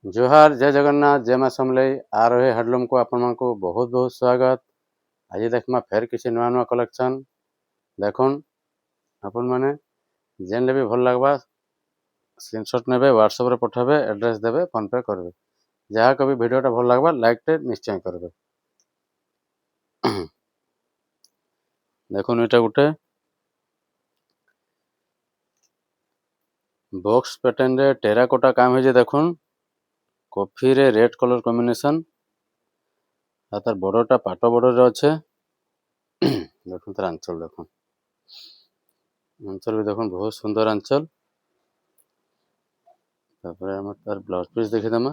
जोहार जय जगन्नाथ जय माँ समलेई आरोही हैंडलूम को आपण मानक बहुत बहुत स्वागत। आज देखमा फेर किसी नुआ नुआ कलेक्शन देखुन आपण माने जेन भी भल लगवा स्क्रीनशॉट नेबे व्हाट्सएप रे पठाबे एड्रेस देबे फोन पे करबे जहाँ कभी वीडियोटा भल लगवा लाइक टे निश्चय करबे। देखुन एटा गुटे बॉक्स पैटर्न रे टेराकोटा काम है जे देखुन कॉफी रे रेड कलर कॉम्बिनेशन आ तार बॉर्डरटा पाटो बॉर्डर रे अच्छे। देखुन तार आंचल देखुन आंचल भी देखुन बहुत सुंदर आंचल। तापर हम तार ब्लाउज पीस देखि दमा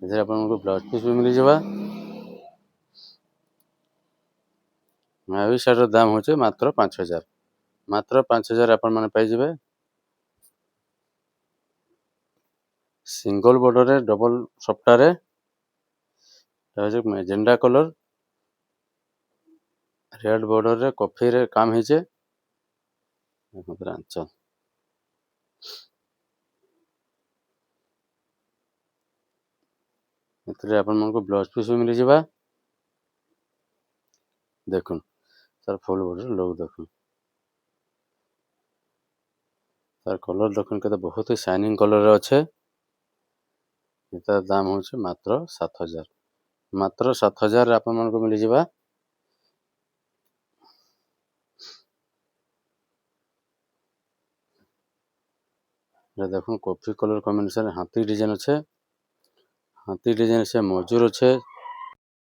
इधर अपन को ब्लाउज पीस भी मिली जबा। मावी साइड रो दाम होचे मात्र 5000 मात्र 5000 अपन माने पाई जबे। सिंगल बॉर्डर रे डबल सप्टा रे ताजे मैजेंडा कलर रेड बॉर्डर रे कॉफी रे काम हिचे मतलब आंचल इतरे अपन मन को ब्लाउज पीस भी मिली जबा। देखुन तार फुल बॉर्डर लोग देखुन तार कलर देखुन के बहुत ही शाइनिंग कलर रे अच्छे। इतार दाम होचे मात्र 7000 मात्र 7000 अपन मन को मिली जबा। देखुन कॉफी कलर कॉम्बिनेशन हाथी डिजाइन अच्छे हाथी डिजाइन से मजूर अच्छे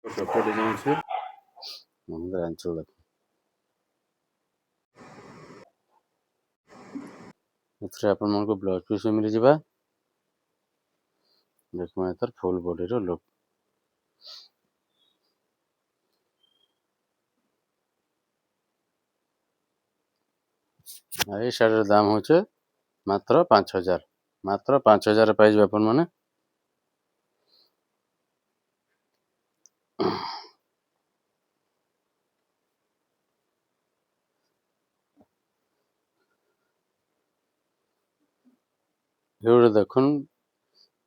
छोटे डिजाइन अच्छे हमर आंचल देखुन इतरे अपन मन को ब्लाउज पीस भी मिली जबा। देखुन एतर फुल बॉडी रो लुक आई साइड रो दाम होचे मात्र 5000 मात्र 5000 पाई जबे अपन माने। ये देखुन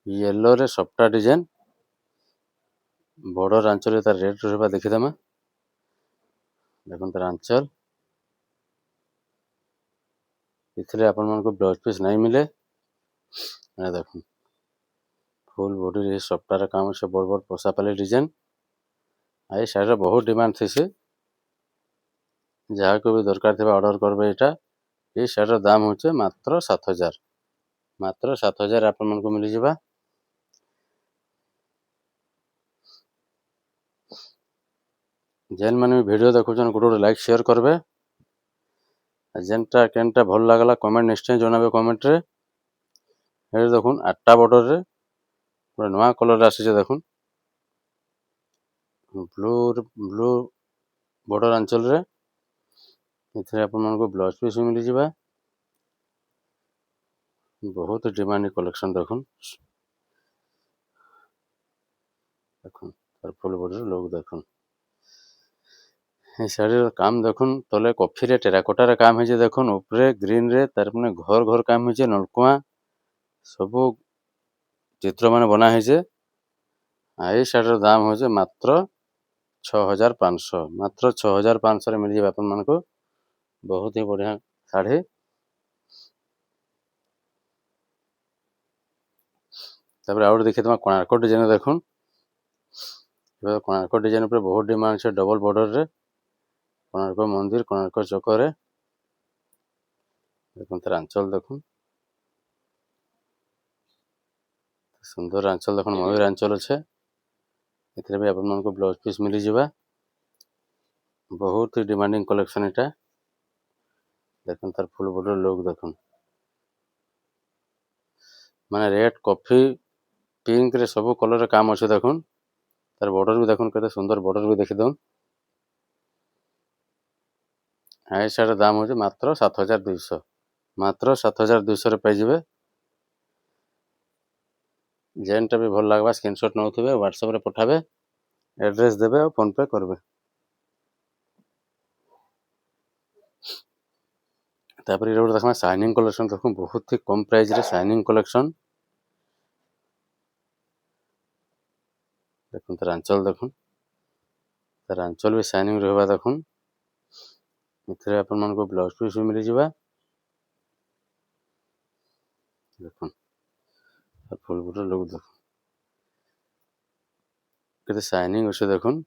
येलो रे सप्टा डिजाइन बॉर्डर आंचल तार रेड रहबा देखि दमा। देखुन तार आंचल इथरे अपन मन को ब्लाउज पीस नहीं मिले देखुन फुल बॉडी रे सप्टा रे काम से बड़ बड़ पोसा पाले डिजाइन आई साइड रे बहुत डिमांड थिसे जहाँ को भी दरकार थे ऑर्डर करबे। एटा ये साइड रो दाम होचे मात्र 7000 मात्र 7000 अपन मन को मिली जबा। जेन माने वीडियो देखुछन गोटे लाइक शेयर करबे जेनटा केनटा भल लागला कमेंट निश्चय जनाबे कमेंट रे। हे देखुन 8टा बॉर्डर रे पूरा नवा कलर आसी जे देखुन ब्लू बॉर्डर आंचल रे इथरे अपन मन को ब्लाउज पीस मिली जबा। बहुत डिमांडिंग कलेक्शन देखुन देखुन तार फुल बॉडी लोग देखुन शाड़ी काम देखुन तले कॉफी रे टेराकोटा रे काम है जे देखुन ऊपरे ग्रीन रे तार माने घर घर काम है जे नलकुआ सब चित्र माने बना है जे आई शाड़ी दाम हो जे मात्र 6500 मात्र 6500 रे मिल जे अपन मन को बहुत ही बढ़िया साड़ी। तापर आउट देखि तमा कोणार्क डिजाइन देखुन कोणार्क डिजाइन ऊपर बहुत डिमांड छे डबल बॉर्डर रे कोणार्क मंदिर कोणार्क चौक रे देखुन तार आंचल देखुन सुंदर आंचल देखुन मयूर आंचल अच्छे इतने भी अपन मन को ब्लाउज पीस मिली जबा। बहुत ही डिमांडिंग कलेक्शन एटा देखुन तार फुल बॉर्डर लोग देखुन माने रेड कॉफी पिंक रे सब कलर रे काम अच्छे देखुन तार बॉर्डर भी देखुन केते सुंदर बॉर्डर भी देखि दउन। आई साइड दाम हो मात्र 7200 मात्र 7200 रे पाई जबे। जेनटा भी भल लागबा स्क्रीनशॉट नउथिबे व्हाट्सएप रे पठाबे एड्रेस देबे और फोन पे करबे। तापर ये देखमा शाइनिंग कलेक्शन देखुन बहुत ही कम प्राइस रे शाइनिंग कलेक्शन देखुन तार आंचल देखुन तार आंचल भी साइनिंग रहबा देखुन इथरे अपन मन को ब्लाउज पीस भी मिल जिबा देखुन फुल बुटर लुक देखुन केते साइनिंग अछि देखुन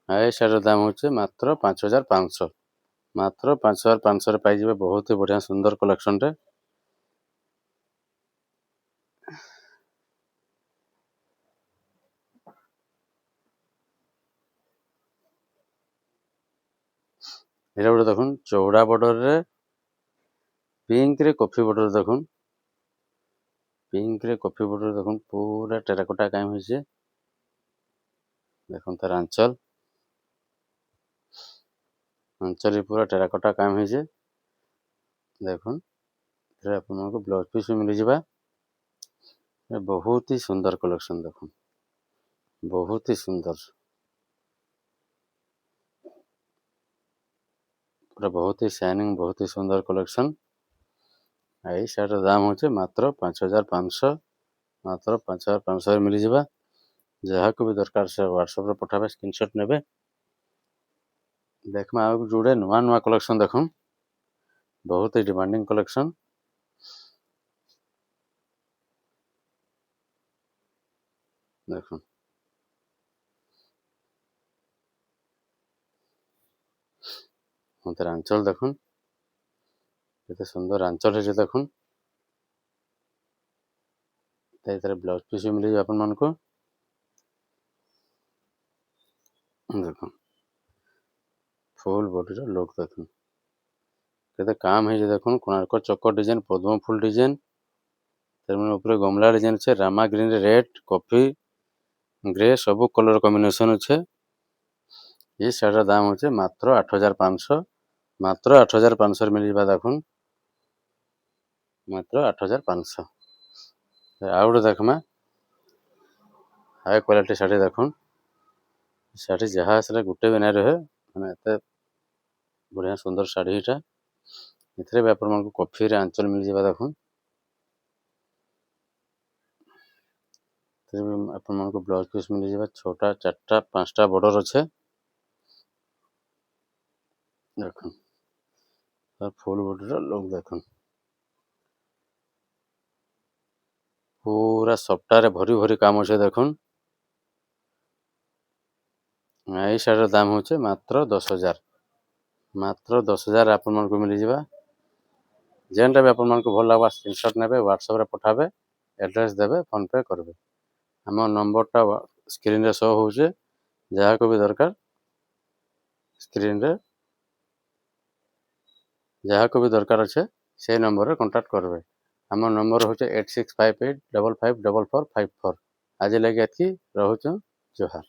ए शाढ़ीर दाम होचे मात्र 5500 मात्र 5500 रे पाई जिबे बहुत ही बढ़िया सुंदर कलेक्शन रे एटा गोटे देखुन चौड़ा बॉर्डर रे पिंक रे कॉफी बॉर्डर देखुन पिंक रे कॉफी बॉर्डर देखुन पूरा टेराकोटा काम होइছে देखुन तार आंचल आंचल पूरा टेराकोटा काम होइছে देखुन एटा अपन मन को ब्लाउज पीस भी मिल जिबा बहुत ही सुंदर कलेक्शन देखुन बहुत ही सुंदर पूरा बहुत ही शाइनिंग बहुत ही सुंदर कलेक्शन आई शार्ट दाम होचे मात्र 5500 मात्र 5500 मिल जिबा जहा को भी दरकार से व्हाट्सएप रे पठाबे स्क्रीनशॉट नेबे देखमा आ जुड़े नुआ नुआ कलेक्शन देखुन बहुत ही डिमांडिंग कलेक्शन देखुन तार आंचल देखुन केते सुंदर आंचल है देखुन तार ब्लाउज पीस भी मिल अपन मन को देखुन फुल बॉडी रो लुक देखुन केते काम है देखुन कोणार्क चक्कर डिजाइन पद्म फूल डिजाइन तार मन ऊपर गमला डिजाइन छे रामा ग्रीन रे रेड कॉफी ग्रे सब कलर कॉम्बिनेशन छे ये शार्ट दाम होचे मात्र 8500 मात्र 8500 मिल जिबा देखुन मात्र 8500 आउट देखमा हाई क्वालिटी शाड़ी देखुन शाड़ी जहाँ आसले गुटे भी नहीं रहे माने एते बढ़िया सुंदर शाड़ी एटा इथरे भी अपन मन को कॉफी रे आंचल मिल जिबा देखुन इथरे भी अपन मन को ब्लाउज पीस मिल जिबा छोटा चारटा पांचटा बॉर्डर अच्छे देखुन तार फुल बॉर्डर लुक देखुन पूरा सप्ताह भरी भरी काम अच्छे देखुन यही शाढ़ीर दाम होचे मात्र 10,000 मात्र 10,000 अपन मन को मिल जिबा जेनटा भी अपन मन को भल लागबा स्क्रीनशॉट नेबे व्हाट्सएप रे पठाबे एड्रेस देबे फोन पे करबे हम नंबर टा स्क्रीन रे शो होचे जहा को भी दरकार स्क्रीन रे जहा को भी दरकार अच्छे से नंबर रे कांटेक्ट करबे हम नंबर होचे 8658554454 आज लगे एतकी रहूछु जोहार।